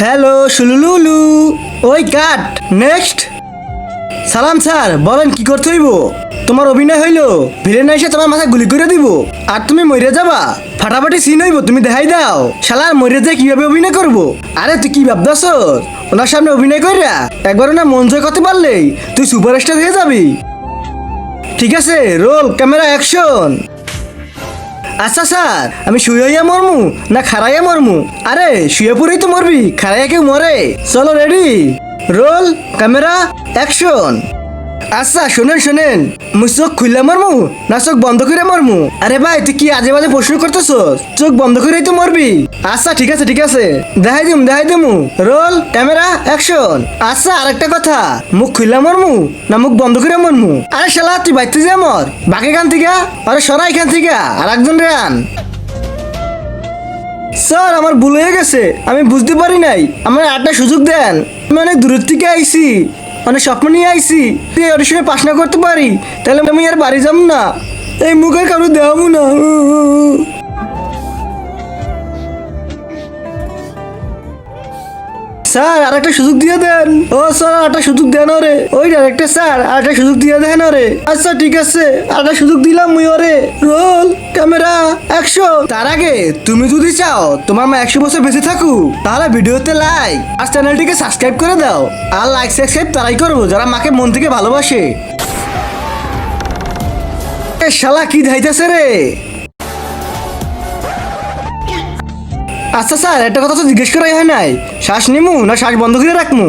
Hello সুলুলুলু। ওই কাট next. সালাম sir, বলেন কি করতে হইব? তোমার অভিনয় হইলো ভিলেন এসে তোমার মাথায় গুলি করে দিব আর তুমি মরে যাবা। ফাটাফাটি সিন হইব, তুমি দেখাই দাও শালা আর মরে যায় কিভাবে অভিনয় করব। আরে তুই কি ভাবদাস? ওনার সামনে অভিনয় কইরা একবার না মন জয় করতে পারলেই তুই সুপারস্টার হয়ে যাবি। ঠিক আছে, রোল ক্যামেরা অ্যাকশন। আচ্ছা স্যার, আমি শুয়ে মরমু না খাড়াইয়া মরমু? আরে শুয়ে পড়েই তো মরবি, খাড়াইয়া কেউ মরে? চলো রেডি, রোল ক্যামেরা অ্যাকশন। আচ্ছা শোনেন শোনেন, মুই চোখ খুললে মরমু না চোখ বন্ধ করে মরমু? আরে ভাই তুই কি আজে বাজে প্রশ্ন করতেছস? চোখ বন্ধ করেই তো মরবি। আচ্ছা ঠিক আছে ঠিক আছে, দেখাই দিমু। Roll camera action. আচ্ছা আরেকটা কথা, মুখ খুললে মরমু না মুখ বন্ধ করে মরমু? আরে শালা তুই বাইতে যা মর বাকি গান থেকে। আরে সরাই এখান থেকে আর একজন রে আন। স্যার আমার ভুল হয়ে গেছে, আমি বুঝতে পারি নাই, আমার একটা সুযোগ দেন। আমি অনেক দূরের থেকে আইছি, অনেক স্বপ্ন নিয়ে আইছি, তুই ওর সঙ্গে পাশ না করতে পারি তাহলে আমি আর বাড়ি যাব না, এই মুখের কারো দেওয়াবো না। স্যার আর একটা সুযোগ দিয়ে দেন। ও স্যার আর একটা সুযোগ দেন ওরে, ওই ডাইরেক্টর স্যার আর একটা সুযোগ দিয়ে দেন ওরে। আচ্ছা ঠিক আছে, আর একটা সুযোগ দিলাম মুই ওরে। Roll camera action. তার আগে তুমি যদি চাও তোমার মা 100 বছর বেঁচে থাকুক তাহলে ভিডিওতে লাইক আর চ্যানেলটিকে সাবস্ক্রাইব করে দাও। আর লাইক সাবস্ক্রাইব তারাই করবো যারা মাকে মন থেকে ভালোবাসে। এ শালা কি ধাইতেছে রে? আচ্ছা স্যার একটা কথা তো জিজ্ঞেস করাই হয় নাই, শ্বাস নিমু না শ্বাস বন্ধ করে রাখমু?